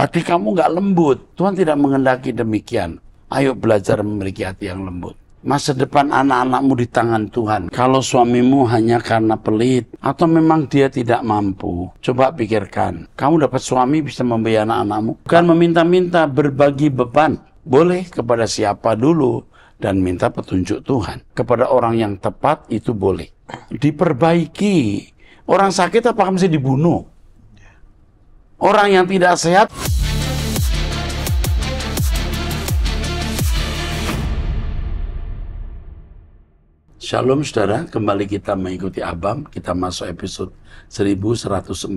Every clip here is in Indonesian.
Hati kamu nggak lembut. Tuhan tidak menghendaki demikian. Ayo belajar memiliki hati yang lembut. Masa depan anak-anakmu di tangan Tuhan. Kalau suamimu hanya karena pelit atau memang dia tidak mampu, coba pikirkan. Kamu dapat suami bisa membiayai anak-anakmu. Bukan meminta-minta, berbagi beban. Boleh kepada siapa dulu dan minta petunjuk Tuhan. Kepada orang yang tepat itu boleh. Diperbaiki. Orang sakit apakah mesti dibunuh? Orang yang tidak sehat. Shalom saudara, kembali kita mengikuti Abam. Kita masuk episode 1140.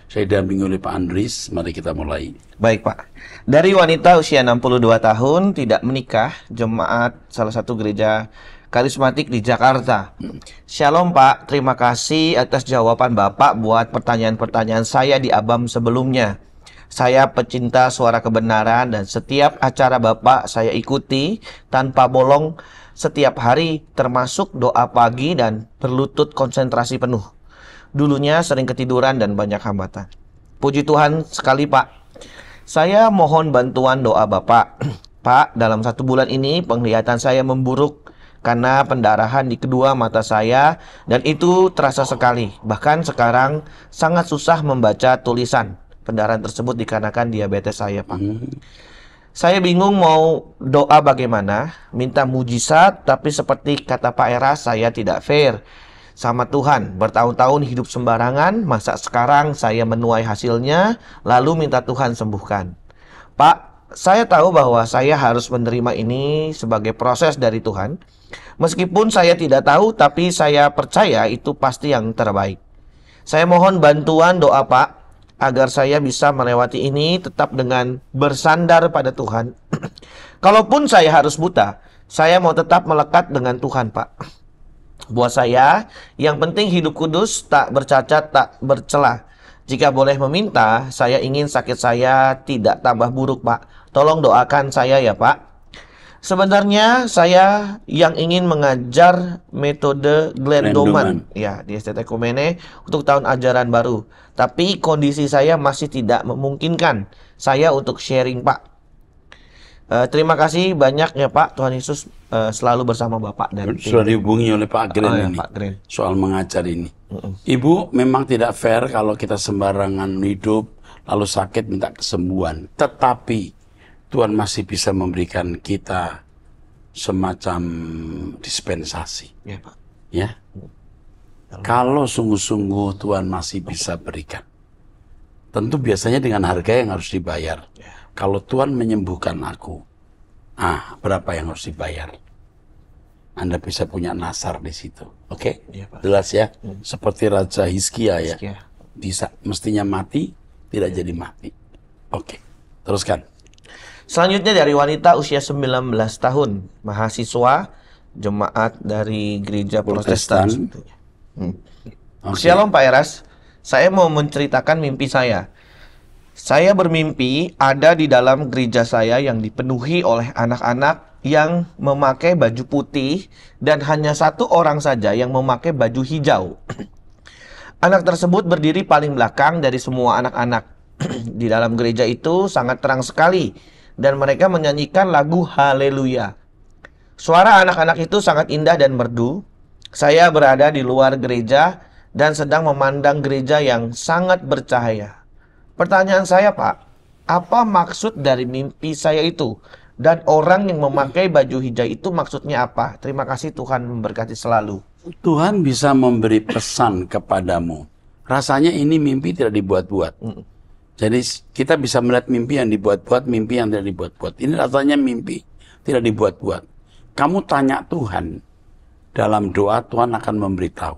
Saya didampingi oleh Pak Andris. Mari kita mulai. Baik Pak. Dari wanita usia 62 tahun, tidak menikah, jemaat salah satu gereja karismatik di Jakarta. Shalom Pak, terima kasih atas jawaban Bapak buat pertanyaan-pertanyaan saya di Abam sebelumnya. Saya pecinta suara kebenaran dan setiap acara Bapak saya ikuti tanpa bolong setiap hari, termasuk doa pagi dan berlutut konsentrasi penuh. Dulunya sering ketiduran dan banyak hambatan. Puji Tuhan sekali Pak. Saya mohon bantuan doa Bapak. Pak, dalam 1 bulan ini penglihatan saya memburuk karena pendarahan di kedua mata saya dan itu terasa sekali. Bahkan sekarang sangat susah membaca tulisan. Pendarahan tersebut dikarenakan diabetes saya, Pak. Saya bingung mau doa bagaimana, minta mujizat, tapi seperti kata Pak Eras, saya tidak fair sama Tuhan. Bertahun-tahun hidup sembarangan, masa sekarang saya menuai hasilnya, lalu minta Tuhan sembuhkan. Pak, saya tahu bahwa saya harus menerima ini sebagai proses dari Tuhan. Meskipun saya tidak tahu, tapi saya percaya itu pasti yang terbaik. Saya mohon bantuan doa Pak, agar saya bisa melewati ini tetap dengan bersandar pada Tuhan. Kalaupun saya harus buta, saya mau tetap melekat dengan Tuhan, Pak. Buat saya, yang penting hidup kudus, tak bercacat, tak bercela. Jika boleh meminta, saya ingin sakit saya tidak tambah buruk, Pak. Tolong doakan saya ya, Pak. Sebenarnya saya yang ingin mengajar metode Glendoman ya di STT Kumene untuk tahun ajaran baru. Tapi kondisi saya masih tidak memungkinkan saya untuk sharing, Pak. Terima kasih banyak ya Pak. Tuhan Yesus selalu bersama Bapak dan sudah dihubungi oleh Pak Gren ini Pak Gren. Soal mengajar ini. Ibu, memang tidak fair kalau kita sembarangan hidup lalu sakit minta kesembuhan. Tetapi Tuhan masih bisa memberikan kita semacam dispensasi. Ya, Pak. Ya. Kalau sungguh-sungguh Tuhan masih bisa berikan. Tentu biasanya dengan harga yang harus dibayar. Ya. Kalau Tuhan menyembuhkan aku, berapa yang harus dibayar? Anda bisa punya nasar di situ. Oke? Ya, Pak. Jelas ya? Seperti Raja Hizkia ya. Bisa, mestinya mati, tidak jadi mati. Oke. Teruskan. Selanjutnya dari wanita usia 19 tahun, mahasiswa jemaat dari gereja Protestan. Shalom Pak Eras, saya mau menceritakan mimpi saya. Saya bermimpi ada di dalam gereja saya yang dipenuhi oleh anak-anak yang memakai baju putih dan hanya satu orang saja yang memakai baju hijau. Anak tersebut berdiri paling belakang dari semua anak-anak. Di dalam gereja itu sangat terang sekali. Dan mereka menyanyikan lagu Haleluya. Suara anak-anak itu sangat indah dan merdu. Saya berada di luar gereja dan sedang memandang gereja yang sangat bercahaya. Pertanyaan saya Pak, apa maksud dari mimpi saya itu? Dan orang yang memakai baju hijau itu maksudnya apa? Terima kasih, Tuhan memberkati selalu. Tuhan bisa memberi pesan kepadamu. Rasanya ini mimpi tidak dibuat-buat. Jadi kita bisa melihat mimpi yang dibuat-buat, mimpi yang tidak dibuat-buat. Ini rasanya mimpi tidak dibuat-buat. Kamu tanya Tuhan, dalam doa Tuhan akan memberitahu.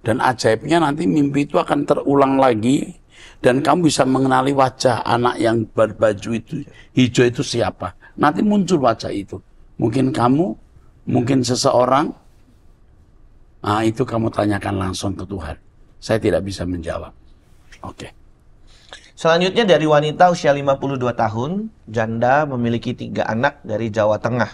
Dan ajaibnya nanti mimpi itu akan terulang lagi. Dan kamu bisa mengenali wajah anak yang berbaju itu, hijau itu siapa. Nanti muncul wajah itu. Mungkin kamu, mungkin seseorang. Itu kamu tanyakan langsung ke Tuhan. Saya tidak bisa menjawab. Oke. Selanjutnya dari wanita usia 52 tahun, janda memiliki 3 anak dari Jawa Tengah.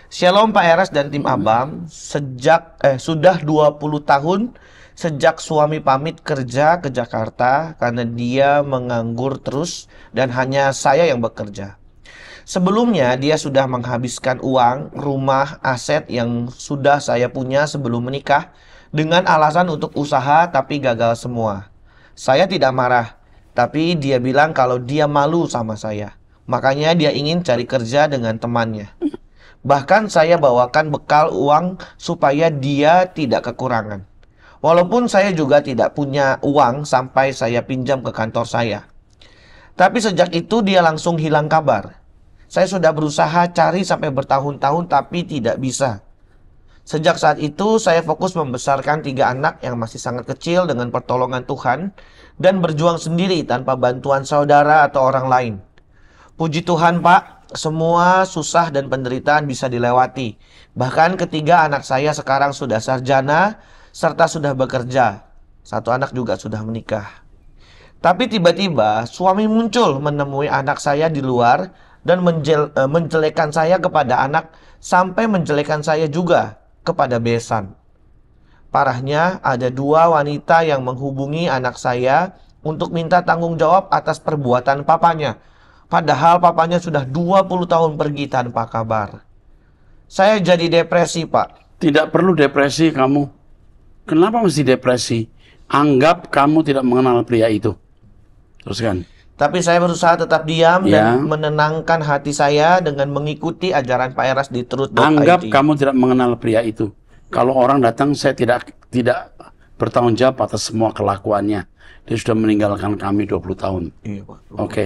Shalom Pak Eras dan tim Abam, sudah 20 tahun sejak suami pamit kerja ke Jakarta karena dia menganggur terus dan hanya saya yang bekerja. Sebelumnya dia sudah menghabiskan uang, rumah, aset yang sudah saya punya sebelum menikah dengan alasan untuk usaha tapi gagal semua. Saya tidak marah, tapi dia bilang kalau dia malu sama saya. Makanya dia ingin cari kerja dengan temannya. Bahkan saya bawakan bekal uang supaya dia tidak kekurangan. Walaupun saya juga tidak punya uang sampai saya pinjam ke kantor saya. Tapi sejak itu dia langsung hilang kabar. Saya sudah berusaha cari sampai bertahun-tahun tapi tidak bisa. Sejak saat itu saya fokus membesarkan 3 anak yang masih sangat kecil dengan pertolongan Tuhan dan berjuang sendiri tanpa bantuan saudara atau orang lain. Puji Tuhan Pak, semua susah dan penderitaan bisa dilewati. Bahkan ketiga anak saya sekarang sudah sarjana serta sudah bekerja. 1 anak juga sudah menikah. Tapi tiba-tiba suami muncul menemui anak saya di luar dan menjelekkan saya kepada anak sampai menjelekkan saya juga kepada besan. Parahnya ada 2 wanita yang menghubungi anak saya untuk minta tanggung jawab atas perbuatan papanya. Padahal papanya sudah 20 tahun pergi tanpa kabar. Saya jadi depresi, Pak. Tidak perlu depresi kamu. Kenapa mesti depresi? Anggap kamu tidak mengenal pria itu. Teruskan. Tapi saya berusaha tetap diam dan menenangkan hati saya dengan mengikuti ajaran Pak Eras di Truth.id. Anggap kamu tidak mengenal pria itu. Kalau orang datang, saya tidak bertanggung jawab atas semua kelakuannya. Dia sudah meninggalkan kami 20 tahun. Iya, Pak. Oke.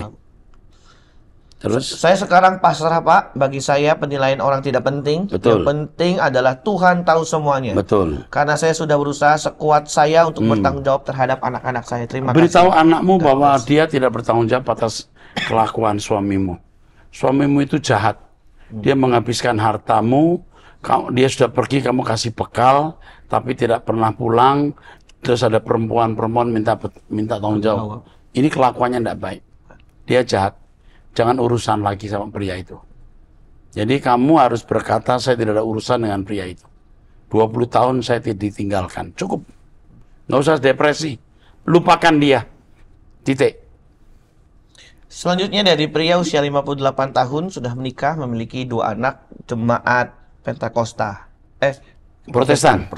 Terus? Saya sekarang pasrah, Pak. Bagi saya penilaian orang tidak penting. Betul. Yang penting adalah Tuhan tahu semuanya. Betul. Karena saya sudah berusaha sekuat saya untuk bertanggung jawab terhadap anak-anak saya. Terima kasih. Beritahu anakmu bahwa dia tidak bertanggung jawab atas kelakuan suamimu. Suamimu itu jahat. Dia menghabiskan hartamu. Dia sudah pergi, kamu kasih bekal, tapi tidak pernah pulang. Terus ada perempuan-perempuan minta tanggung jawab. Ini kelakuannya tidak baik. Dia jahat. Jangan urusan lagi sama pria itu. Jadi kamu harus berkata, saya tidak ada urusan dengan pria itu. 20 tahun saya tidak ditinggalkan. Cukup. Nggak usah depresi. Lupakan dia. Titik. Selanjutnya dari pria usia 58 tahun, sudah menikah, memiliki 2 anak, jemaat Pentakosta. Protestan.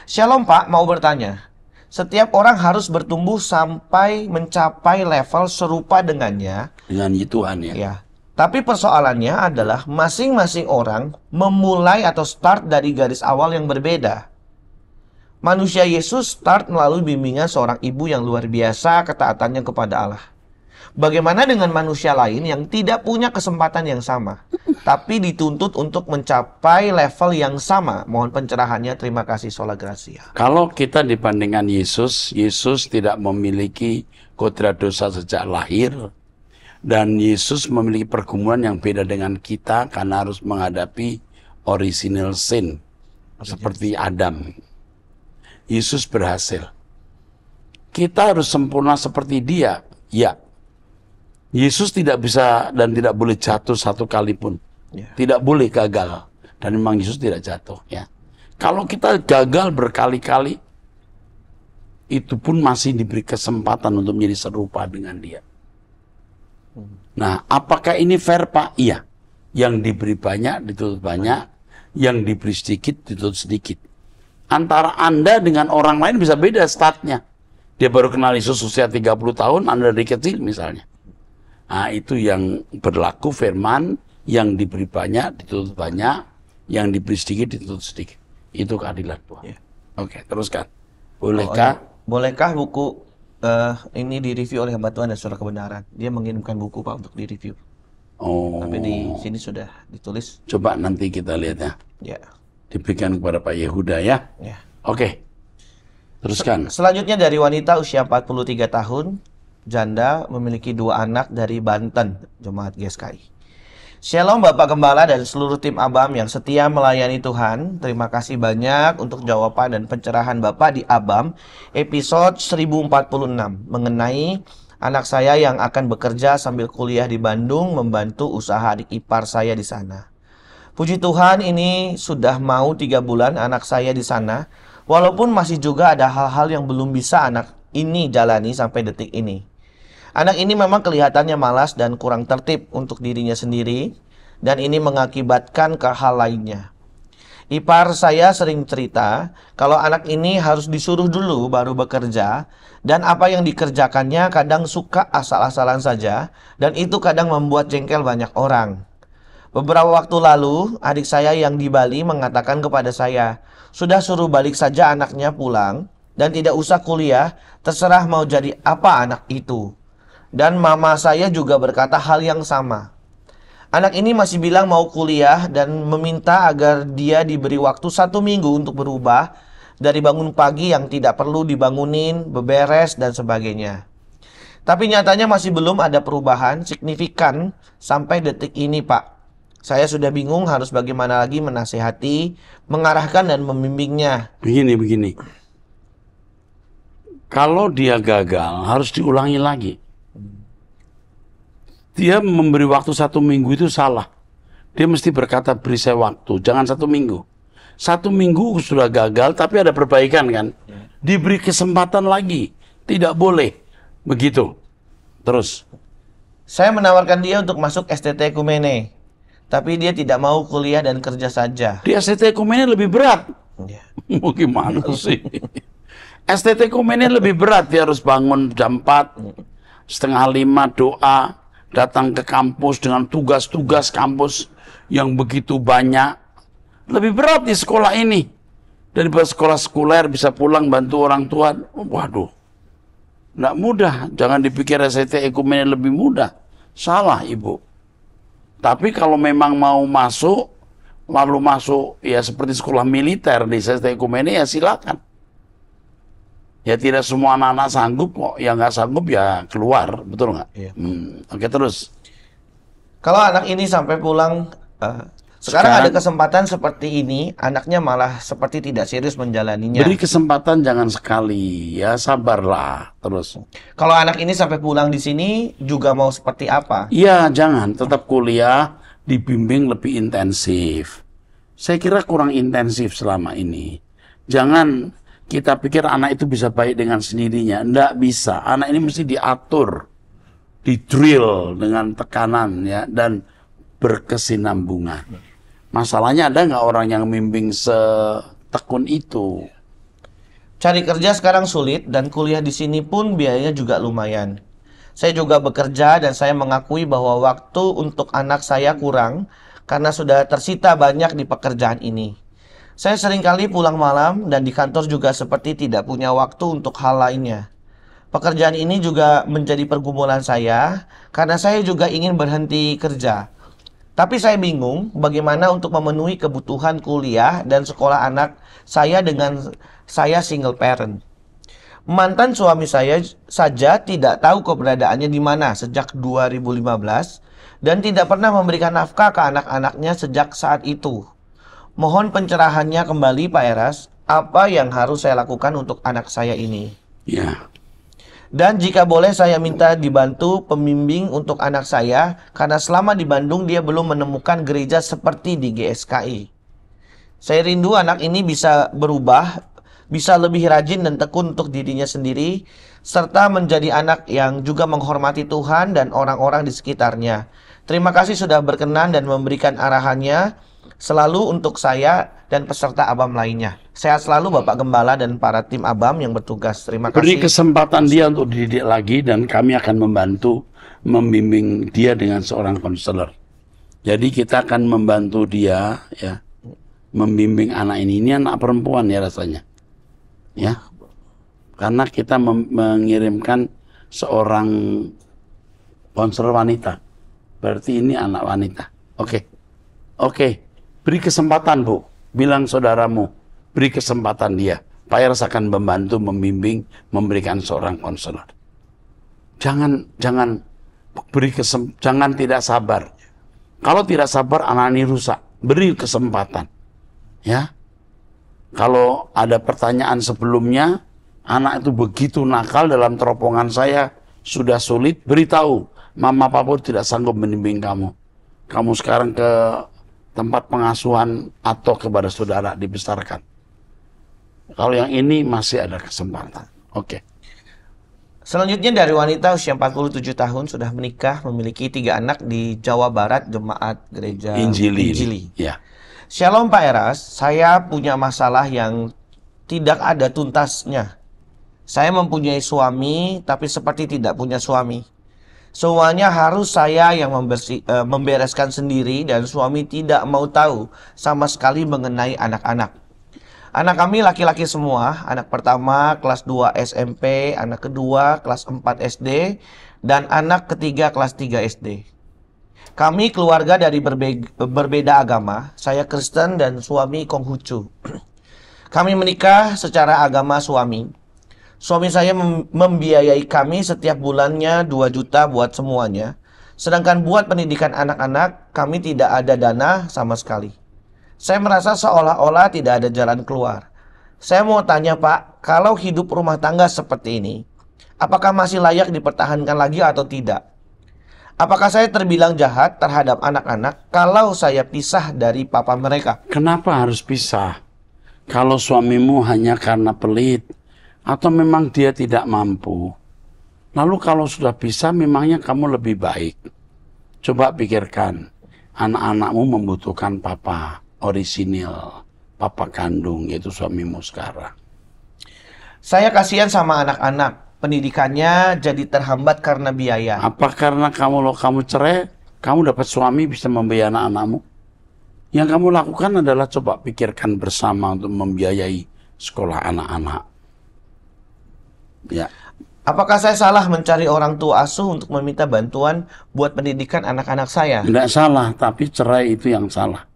Shalom Pak, mau bertanya. Setiap orang harus bertumbuh sampai mencapai level serupa dengannya. Dengan Tuhan ya. Ya. Tapi persoalannya adalah masing-masing orang memulai atau start dari garis awal yang berbeda. Manusia Yesus start melalui bimbingan seorang ibu yang luar biasa ketaatannya kepada Allah. Bagaimana dengan manusia lain yang tidak punya kesempatan yang sama, tapi dituntut untuk mencapai level yang sama? Mohon pencerahannya. Terima kasih. Sola Gracia. Kalau kita dibandingkan Yesus, Yesus tidak memiliki kodrat dosa sejak lahir. Dan Yesus memiliki pergumulan yang beda dengan kita karena harus menghadapi original sin. Seperti Adam. Yesus berhasil. Kita harus sempurna seperti dia. Ya. Yesus tidak bisa dan tidak boleh jatuh satu kali pun. Tidak boleh gagal. Dan memang Yesus tidak jatuh. Ya. Kalau kita gagal berkali-kali, itu pun masih diberi kesempatan untuk menjadi serupa dengan dia. Nah, apakah ini fair, Pak? Iya. Yang diberi banyak, dituntut banyak. Yang diberi sedikit, dituntut sedikit. Antara Anda dengan orang lain bisa beda startnya. Dia baru kenal Yesus usia 30 tahun, Anda dari kecil misalnya. Nah, itu yang berlaku firman, yang diberi banyak, dituntut banyak, yang diberi sedikit, dituntut sedikit. Itu keadilan Tuhan. Oke, teruskan. Bolehkah buku ini direview oleh hamba Tuhan dan Suara Kebenaran? Dia mengirimkan buku, Pak, untuk direview. Tapi di sini sudah ditulis. Coba nanti kita lihat ya. Ya. Diberikan kepada Pak Yehuda ya. Oke. Teruskan. Selanjutnya dari wanita usia 43 tahun. Janda, memiliki 2 anak dari Banten, Jemaat GSKI. Shalom Bapak Gembala dan seluruh tim ABAM yang setia melayani Tuhan. Terima kasih banyak untuk jawaban dan pencerahan Bapak di ABAM episode 1046 mengenai anak saya yang akan bekerja sambil kuliah di Bandung membantu usaha adik ipar saya di sana. Puji Tuhan, ini sudah mau 3 bulan anak saya di sana. Walaupun masih juga ada hal-hal yang belum bisa anak ini jalani sampai detik ini. Anak ini memang kelihatannya malas dan kurang tertib untuk dirinya sendiri, dan ini mengakibatkan ke hal lainnya. Ipar saya sering cerita kalau anak ini harus disuruh dulu baru bekerja, dan apa yang dikerjakannya kadang suka asal-asalan saja, dan itu kadang membuat jengkel banyak orang. Beberapa waktu lalu, adik saya yang di Bali mengatakan kepada saya, sudah suruh balik saja anaknya pulang, dan tidak usah kuliah, terserah mau jadi apa anak itu. Dan mama saya juga berkata hal yang sama. Anak ini masih bilang mau kuliah dan meminta agar dia diberi waktu 1 minggu untuk berubah dari bangun pagi yang tidak perlu dibangunin, beberes, dan sebagainya. Tapi nyatanya masih belum ada perubahan signifikan sampai detik ini, Pak. Saya sudah bingung harus bagaimana lagi menasihati, mengarahkan, dan membimbingnya. Begini. Kalau dia gagal, harus diulangi lagi. Dia memberi waktu 1 minggu itu salah. Dia mesti berkata, beri saya waktu, jangan 1 minggu. 1 minggu sudah gagal, tapi ada perbaikan kan. Diberi kesempatan lagi. Tidak boleh. Begitu. Terus. Saya menawarkan dia untuk masuk STT Ekumene. Tapi dia tidak mau kuliah dan kerja saja. Di STT Ekumene lebih berat. Ya. Mau gimana sih? STT Ekumene lebih berat. Dia harus bangun jam 4, setengah 5 doa. Datang ke kampus dengan tugas-tugas kampus yang begitu banyak. Lebih berat di sekolah ini. Daripada sekolah sekuler bisa pulang bantu orang tua. Waduh. Nggak mudah. Jangan dipikir STT Ekumene lebih mudah. Salah, Ibu. Tapi kalau memang mau masuk, lalu masuk ya seperti sekolah militer di STT Ekumene, ya silakan. Ya tidak semua anak-anak sanggup kok. Yang nggak sanggup ya keluar, betul nggak? Iya. Oke, terus. Kalau anak ini sampai pulang, sekarang ada kesempatan seperti ini, anaknya malah seperti tidak serius menjalaninya. Beri kesempatan jangan sekali, ya sabarlah. Terus. Kalau anak ini sampai pulang di sini juga mau seperti apa? Iya, jangan. Tetap kuliah, dibimbing lebih intensif. Saya kira kurang intensif selama ini. Jangan kita pikir anak itu bisa baik dengan sendirinya. Nggak bisa. Anak ini mesti diatur, di-drill dengan tekanan ya dan berkesinambungan. Masalahnya ada nggak orang yang membimbing setekun itu? Cari kerja sekarang sulit dan kuliah di sini pun biayanya juga lumayan. Saya juga bekerja dan saya mengakui bahwa waktu untuk anak saya kurang karena sudah tersita banyak di pekerjaan ini. Saya seringkali pulang malam dan di kantor juga seperti tidak punya waktu untuk hal lainnya. Pekerjaan ini juga menjadi pergumulan saya karena saya juga ingin berhenti kerja. Tapi saya bingung bagaimana untuk memenuhi kebutuhan kuliah dan sekolah anak saya dengan saya single parent. Mantan suami saya saja tidak tahu keberadaannya di mana sejak 2015 dan tidak pernah memberikan nafkah ke anak-anaknya sejak saat itu. Mohon pencerahannya kembali Pak Eras, apa yang harus saya lakukan untuk anak saya ini? Ya. Dan jika boleh saya minta dibantu pembimbing untuk anak saya, karena selama di Bandung dia belum menemukan gereja seperti di GSKI. Saya rindu anak ini bisa berubah, bisa lebih rajin dan tekun untuk dirinya sendiri, serta menjadi anak yang juga menghormati Tuhan dan orang-orang di sekitarnya. Terima kasih sudah berkenan dan memberikan arahannya selalu untuk saya dan peserta ABAM lainnya. Sehat selalu Bapak Gembala dan para tim ABAM yang bertugas. Terima kasih. Beri kesempatan dia untuk dididik lagi dan kami akan membantu membimbing dia dengan seorang konselor. Jadi kita akan membantu dia ya membimbing anak ini. Ini anak perempuan ya rasanya. Ya. Karena kita mengirimkan seorang konselor wanita. Berarti ini anak wanita. Oke. Beri kesempatan, Bu. Bilang saudaramu, beri kesempatan dia. Pak Eras akan membantu, membimbing, memberikan seorang konselor. Jangan tidak sabar. Kalau tidak sabar, anak ini rusak. Beri kesempatan. Ya. Kalau ada pertanyaan sebelumnya, anak itu begitu nakal dalam teropongan saya, sudah sulit, beritahu. Mama papa tidak sanggup membimbing kamu. Kamu sekarang ke tempat pengasuhan atau kepada saudara dibesarkan. Kalau yang ini masih ada kesempatan. Oke. Selanjutnya dari wanita usia 47 tahun sudah menikah, memiliki 3 anak di Jawa Barat, Jemaat Gereja Injili. Ya. Shalom Pak Eras, saya punya masalah yang tidak ada tuntasnya. Saya mempunyai suami, tapi seperti tidak punya suami. Semuanya harus saya yang membereskan sendiri dan suami tidak mau tahu sama sekali mengenai anak-anak. Anak kami laki-laki semua, anak pertama kelas 2 SMP, anak kedua kelas 4 SD, dan anak ketiga kelas 3 SD. Kami keluarga dari berbeda agama, saya Kristen dan suami Konghucu. Kami menikah secara agama suami. Suami saya membiayai kami setiap bulannya 2 juta buat semuanya. Sedangkan buat pendidikan anak-anak, kami tidak ada dana sama sekali. Saya merasa seolah-olah tidak ada jalan keluar. Saya mau tanya Pak, kalau hidup rumah tangga seperti ini, apakah masih layak dipertahankan lagi atau tidak? Apakah saya terbilang jahat terhadap anak-anak kalau saya pisah dari papa mereka? Kenapa harus pisah? Kalau suamimu hanya karena pelit, atau memang dia tidak mampu. Lalu kalau sudah pisah, memangnya kamu lebih baik. Coba pikirkan, anak-anakmu membutuhkan papa orisinil, papa kandung, yaitu suamimu sekarang. Saya kasihan sama anak-anak, pendidikannya jadi terhambat karena biaya. Apa karena kamu cerai, kamu dapat suami bisa membiayai anak-anakmu? Yang kamu lakukan adalah coba pikirkan bersama untuk membiayai sekolah anak-anak. Ya. Apakah saya salah mencari orang tua asuh untuk meminta bantuan buat pendidikan anak-anak saya? Tidak salah, tapi cerai itu yang salah.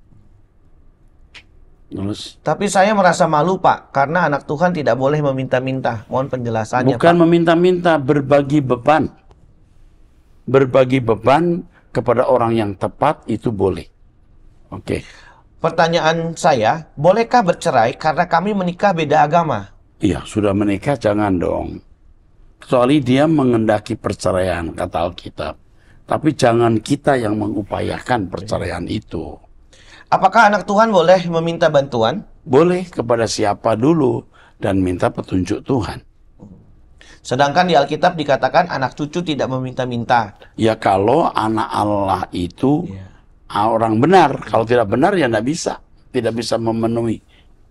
Terus? Tapi saya merasa malu Pak, karena anak Tuhan tidak boleh meminta-minta. Mohon penjelasannya Bukan Pak. meminta-minta, berbagi beban. Berbagi beban kepada orang yang tepat itu boleh. Oke. Pertanyaan saya, bolehkah bercerai karena kami menikah beda agama? Iya, sudah menikah jangan dong. Kecuali dia mengendaki perceraian, kata Alkitab. Tapi jangan kita yang mengupayakan perceraian itu. Apakah anak Tuhan boleh meminta bantuan? Boleh kepada siapa dulu dan minta petunjuk Tuhan. Sedangkan di Alkitab dikatakan anak cucu tidak meminta-minta. Ya kalau anak Allah itu orang benar. Kalau tidak benar ya tidak bisa. Tidak bisa memenuhi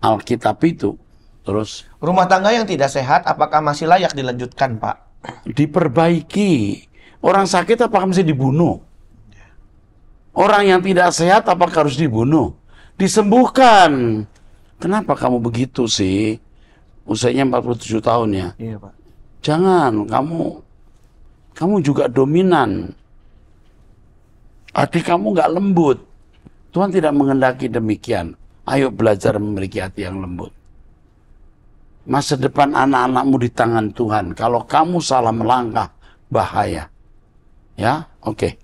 Alkitab itu. Terus Rumah tangga yang tidak sehat apakah masih layak dilanjutkan Pak? diperbaiki. Orang sakit apakah mesti dibunuh? Orang yang tidak sehat apakah harus dibunuh? Disembuhkan. Kenapa kamu begitu sih? Usianya 47 tahun ya. Iya Pak. Jangan, kamu juga dominan. Hati kamu nggak lembut. Tuhan tidak mengendaki demikian. Ayo belajar memiliki hati yang lembut. Masa depan anak-anakmu di tangan Tuhan. Kalau kamu salah melangkah, bahaya. Ya, oke.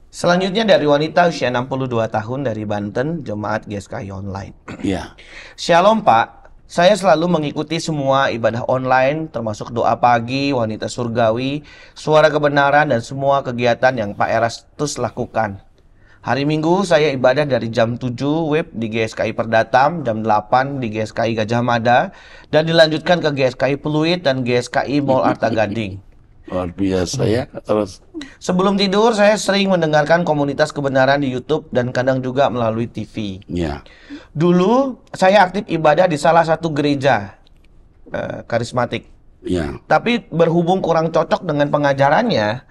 Selanjutnya dari wanita usia 62 tahun dari Banten, Jemaat GSKI Online. Ya. Shalom Pak, saya selalu mengikuti semua ibadah online, termasuk doa pagi, wanita surgawi, suara kebenaran, dan semua kegiatan yang Pak Erastus lakukan. Hari Minggu saya ibadah dari jam 7 WIB di GSKI Perdatam, jam 8 di GSKI Gajah Mada, dan dilanjutkan ke GSKI Pluit dan GSKI Mall Arta Gading. Luar biasa ya. Terus. Sebelum tidur saya sering mendengarkan komunitas kebenaran di YouTube dan kadang juga melalui TV. Ya. Dulu saya aktif ibadah di salah satu gereja karismatik. Ya. Tapi berhubung kurang cocok dengan pengajarannya,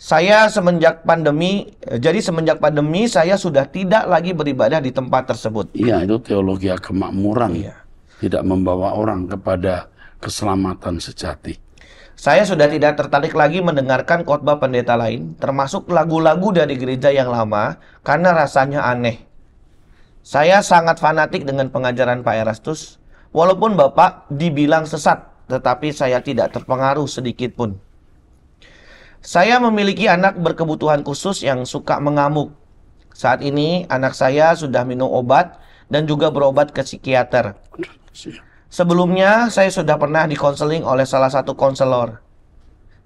saya semenjak pandemi saya sudah tidak lagi beribadah di tempat tersebut. Iya, itu teologi kemakmuran. Iya. Tidak membawa orang kepada keselamatan sejati. Saya sudah tidak tertarik lagi mendengarkan khotbah pendeta lain, termasuk lagu-lagu dari gereja yang lama, karena rasanya aneh. Saya sangat fanatik dengan pengajaran Pak Erastus, walaupun Bapak dibilang sesat, tetapi saya tidak terpengaruh sedikit pun. Saya memiliki anak berkebutuhan khusus yang suka mengamuk. Saat ini anak saya sudah minum obat dan juga berobat ke psikiater. Sebelumnya saya sudah pernah dikonseling oleh salah satu konselor.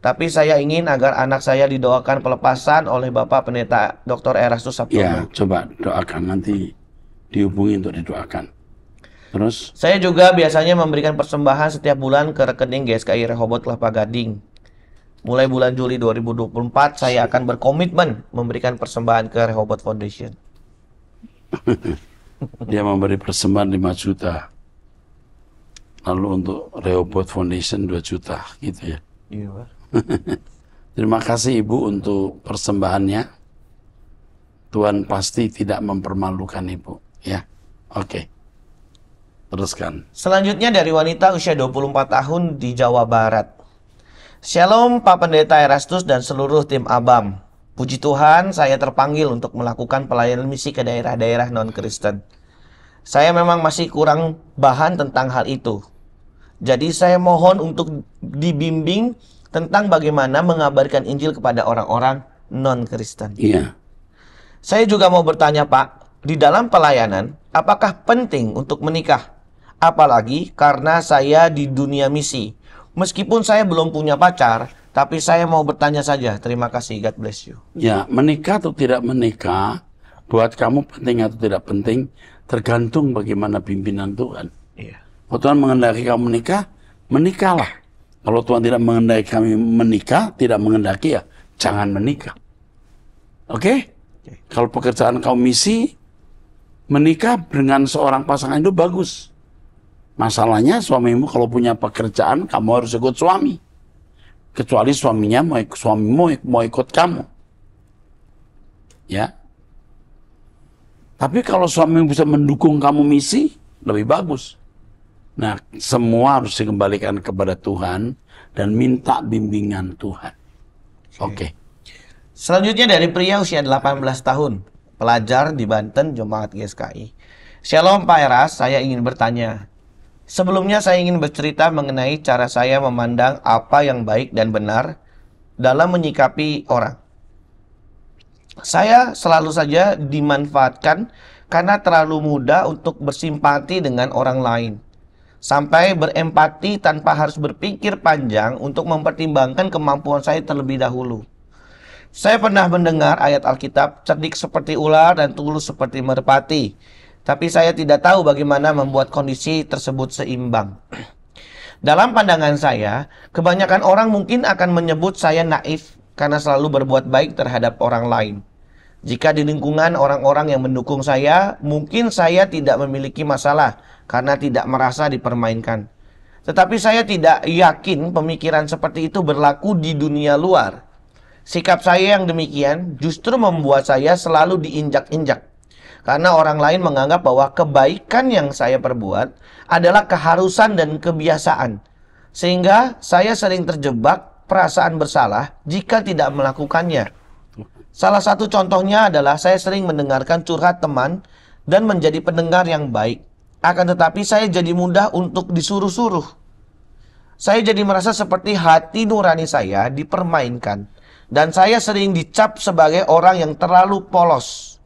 Tapi saya ingin agar anak saya didoakan pelepasan oleh Bapak Pendeta Dr. Erastus Sabtono. Ya, coba doakan, nanti dihubungi untuk didoakan. Terus? Saya juga biasanya memberikan persembahan setiap bulan ke rekening GSKI Rehoboth Kelapa Gading. Mulai bulan Juli 2024, saya akan berkomitmen memberikan persembahan ke Rehoboth Foundation. Dia memberi persembahan 5 juta. Lalu untuk Rehoboth Foundation 2 juta, gitu ya. Iya, Pak. Terima kasih Ibu untuk persembahannya. Tuhan pasti tidak mempermalukan Ibu, ya. Oke. Teruskan. Selanjutnya dari wanita usia 24 tahun di Jawa Barat. Shalom Pak Pendeta Erastus dan seluruh tim ABAM. Puji Tuhan, saya terpanggil untuk melakukan pelayanan misi ke daerah-daerah non-Kristen. Saya memang masih kurang bahan tentang hal itu. Jadi saya mohon untuk dibimbing tentang bagaimana mengabarkan Injil kepada orang-orang non-Kristen. Iya. Saya juga mau bertanya Pak, di dalam pelayanan, apakah penting untuk menikah? Apalagi karena saya di dunia misi. Meskipun saya belum punya pacar, tapi saya mau bertanya saja. Terima kasih, God bless you. Ya, menikah atau tidak menikah, buat kamu penting atau tidak penting, tergantung bagaimana pimpinan Tuhan. Iya. Kalau Tuhan menghendaki kamu menikah, menikahlah. Kalau Tuhan tidak menghendaki kami menikah, tidak menghendaki ya, jangan menikah. Oke? Kalau pekerjaan kamu misi, menikah dengan seorang pasangan itu bagus. Masalahnya suamimu kalau punya pekerjaan, kamu harus ikut suami. Kecuali suaminya suamimu mau ikut kamu. Ya. Tapi kalau suamimu bisa mendukung kamu misi, lebih bagus. Nah, semua harus dikembalikan kepada Tuhan dan minta bimbingan Tuhan. Oke. Selanjutnya dari pria usia 18 tahun, pelajar di Banten, Jemaat GSKI. Shalom Pak Eras, saya ingin bertanya. Sebelumnya saya ingin bercerita mengenai cara saya memandang apa yang baik dan benar dalam menyikapi orang. Saya selalu saja dimanfaatkan karena terlalu mudah untuk bersimpati dengan orang lain. Sampai berempati tanpa harus berpikir panjang untuk mempertimbangkan kemampuan saya terlebih dahulu. Saya pernah mendengar ayat Alkitab, cerdik seperti ular dan tulus seperti merpati. Tapi saya tidak tahu bagaimana membuat kondisi tersebut seimbang. Dalam pandangan saya, kebanyakan orang mungkin akan menyebut saya naif karena selalu berbuat baik terhadap orang lain. Jika di lingkungan orang-orang yang mendukung saya, mungkin saya tidak memiliki masalah karena tidak merasa dipermainkan. Tetapi saya tidak yakin pemikiran seperti itu berlaku di dunia luar. Sikap saya yang demikian justru membuat saya selalu diinjak-injak. Karena orang lain menganggap bahwa kebaikan yang saya perbuat adalah keharusan dan kebiasaan. Sehingga saya sering terjebak perasaan bersalah jika tidak melakukannya. Salah satu contohnya adalah saya sering mendengarkan curhat teman dan menjadi pendengar yang baik. Akan tetapi saya jadi mudah untuk disuruh-suruh. Saya jadi merasa seperti hati nurani saya dipermainkan. Dan saya sering dicap sebagai orang yang terlalu polos.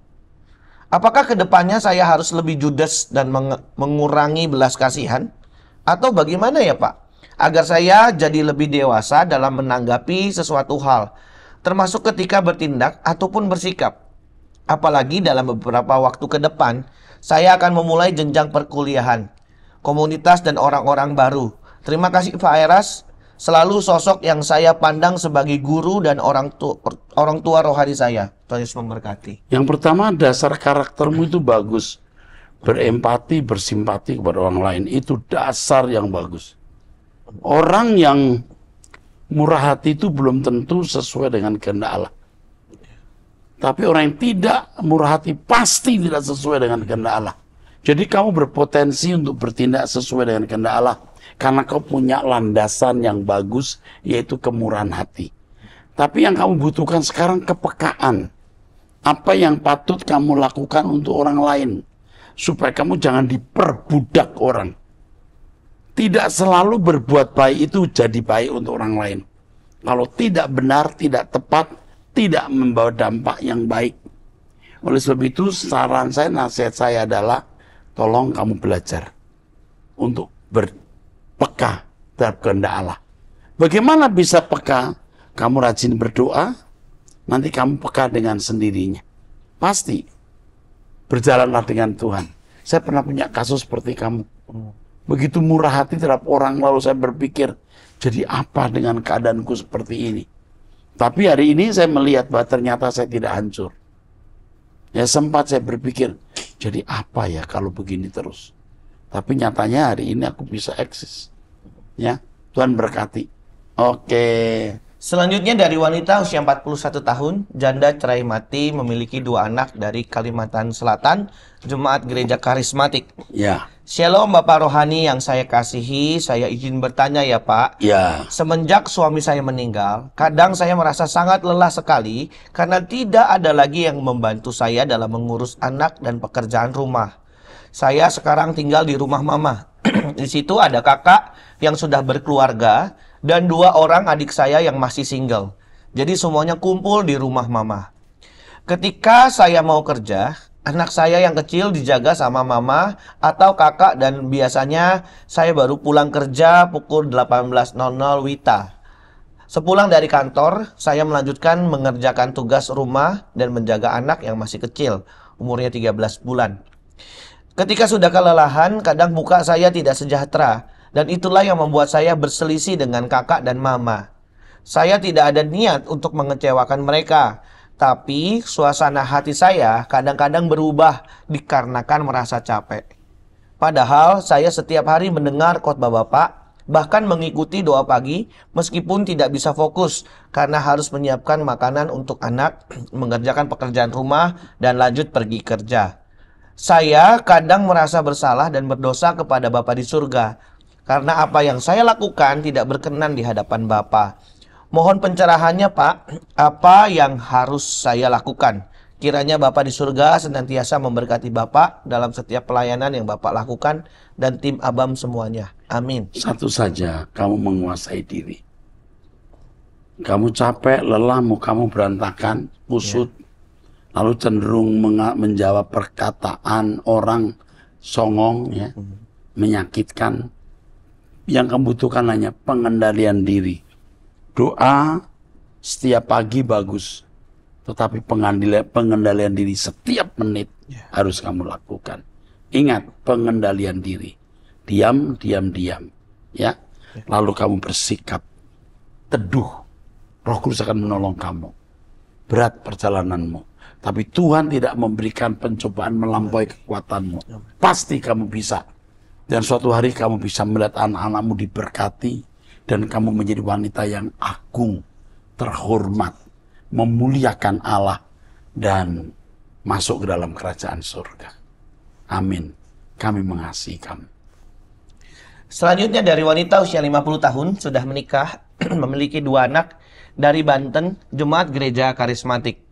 Apakah kedepannya saya harus lebih judes dan mengurangi belas kasihan? Atau bagaimana ya Pak? Agar saya jadi lebih dewasa dalam menanggapi sesuatu hal, termasuk ketika bertindak ataupun bersikap. Apalagi dalam beberapa waktu ke depan, saya akan memulai jenjang perkuliahan, komunitas dan orang-orang baru. Terima kasih Pak Eras, selalu sosok yang saya pandang sebagai guru dan orang tua rohani saya. Tuhan Yesus memberkati. Yang pertama, dasar karaktermu itu bagus. Berempati, bersimpati kepada orang lain. Itu dasar yang bagus. Orang yang murah hati itu belum tentu sesuai dengan kehendak Allah. Tapi orang yang tidak murah hati pasti tidak sesuai dengan kehendak Allah. Jadi kamu berpotensi untuk bertindak sesuai dengan kehendak Allah. Karena kau punya landasan yang bagus, yaitu kemurahan hati. Tapi yang kamu butuhkan sekarang kepekaan. Apa yang patut kamu lakukan untuk orang lain. Supaya kamu jangan diperbudak orang. Tidak selalu berbuat baik itu jadi baik untuk orang lain. Kalau tidak benar, tidak tepat, tidak membawa dampak yang baik. Oleh sebab itu, saran saya, nasihat saya adalah, tolong kamu belajar untuk berpeka terhadap kehendak Allah. Bagaimana bisa peka? Kamu rajin berdoa, nanti kamu peka dengan sendirinya. Pasti. Berjalanlah dengan Tuhan. Saya pernah punya kasus seperti kamu. Begitu murah hati terhadap orang, lalu saya berpikir, jadi apa dengan keadaanku seperti ini? Tapi hari ini saya melihat bahwa ternyata saya tidak hancur. Ya sempat saya berpikir, jadi apa ya kalau begini terus? Tapi nyatanya hari ini aku bisa eksis. Ya, Tuhan berkati. Oke. Selanjutnya dari wanita usia 41 tahun, janda cerai mati, memiliki 2 anak dari Kalimantan Selatan, Jemaat Gereja Karismatik. Ya. Shalom Bapak Rohani yang saya kasihi, saya izin bertanya ya Pak. Ya. Semenjak suami saya meninggal, kadang saya merasa sangat lelah sekali karena tidak ada lagi yang membantu saya dalam mengurus anak dan pekerjaan rumah. Saya sekarang tinggal di rumah mama. Di situ ada kakak yang sudah berkeluarga dan 2 orang adik saya yang masih single. Jadi semuanya kumpul di rumah mama. Ketika saya mau kerja, anak saya yang kecil dijaga sama mama atau kakak dan biasanya saya baru pulang kerja pukul 18.00 WITA. Sepulang dari kantor, saya melanjutkan mengerjakan tugas rumah dan menjaga anak yang masih kecil, umurnya 13 bulan. Ketika sudah kelelahan, kadang muka saya tidak sejahtera, dan itulah yang membuat saya berselisih dengan kakak dan mama. Saya tidak ada niat untuk mengecewakan mereka, tapi suasana hati saya kadang-kadang berubah dikarenakan merasa capek. Padahal saya setiap hari mendengar khotbah Bapak, bahkan mengikuti doa pagi meskipun tidak bisa fokus karena harus menyiapkan makanan untuk anak, mengerjakan pekerjaan rumah, dan lanjut pergi kerja. Saya kadang merasa bersalah dan berdosa kepada Bapa di surga karena apa yang saya lakukan tidak berkenan di hadapan Bapa. Mohon pencerahannya Pak, apa yang harus saya lakukan? Kiranya Bapa di surga senantiasa memberkati Bapak dalam setiap pelayanan yang Bapak lakukan dan tim Abam semuanya. Amin. Satu saja, kamu menguasai diri. Kamu capek, lelah, kamu berantakan, kusut. Lalu cenderung menjawab perkataan orang songong, ya, menyakitkan. Yang kamu butuhkan hanya pengendalian diri. Doa setiap pagi bagus, tetapi pengendalian diri setiap menit harus kamu lakukan. Ingat, pengendalian diri. Diam, diam, diam. Ya. Lalu kamu bersikap teduh. Roh Kudus akan menolong kamu. Berat perjalananmu. Tapi Tuhan tidak memberikan pencobaan melampaui kekuatanmu. Pasti kamu bisa. Dan suatu hari kamu bisa melihat anak-anakmu diberkati. Dan kamu menjadi wanita yang agung, terhormat, memuliakan Allah. Dan masuk ke dalam kerajaan surga. Amin. Kami mengasihi kamu. Selanjutnya dari wanita usia 50 tahun, sudah menikah, memiliki 2 anak dari Banten, Jemaat Gereja Karismatik.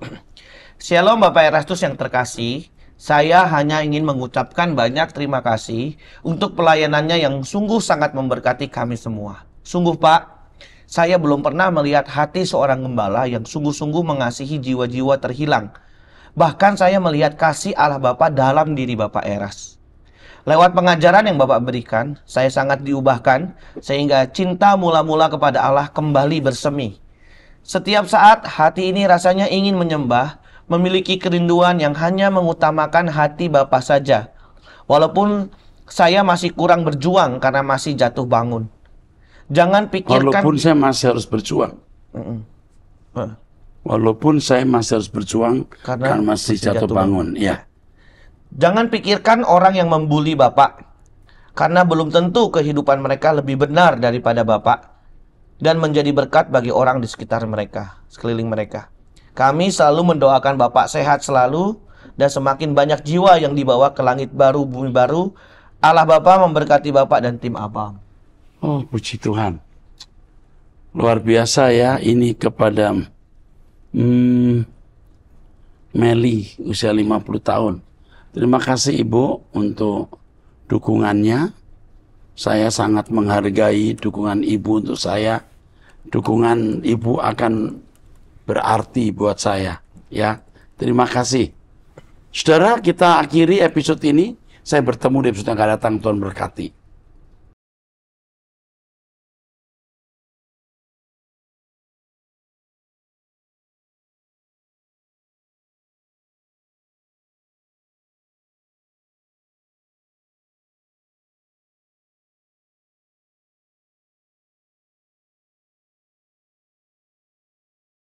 Shalom Bapak Erastus yang terkasih, saya hanya ingin mengucapkan banyak terima kasih untuk pelayanannya yang sungguh sangat memberkati kami semua. Sungguh Pak, saya belum pernah melihat hati seorang gembala yang sungguh-sungguh mengasihi jiwa-jiwa terhilang. Bahkan saya melihat kasih Allah Bapa dalam diri Bapak Eras. Lewat pengajaran yang Bapak berikan, saya sangat diubahkan sehingga cinta mula-mula kepada Allah kembali bersemi. Setiap saat hati ini rasanya ingin menyembah, memiliki kerinduan yang hanya mengutamakan hati Bapa saja. Walaupun saya masih kurang berjuang karena masih jatuh bangun. Jangan pikirkan... Walaupun saya masih harus berjuang. Walaupun saya masih harus berjuang karena masih jatuh bangun. Ya. Jangan pikirkan orang yang membuli Bapak. Karena belum tentu kehidupan mereka lebih benar daripada Bapak. Dan menjadi berkat bagi orang di sekitar mereka, sekeliling mereka. Kami selalu mendoakan Bapak sehat selalu dan semakin banyak jiwa yang dibawa ke langit baru, bumi baru. Allah Bapa memberkati Bapak dan tim Abam. Oh, puji Tuhan. Luar biasa ya ini kepada Meli, usia 50 tahun. Terima kasih Ibu untuk dukungannya. Saya sangat menghargai dukungan Ibu untuk saya. Dukungan Ibu akan berarti buat saya, ya. Terima kasih. Saudara, kita akhiri episode ini. Saya bertemu di episode yang akan datang. Tuhan berkati.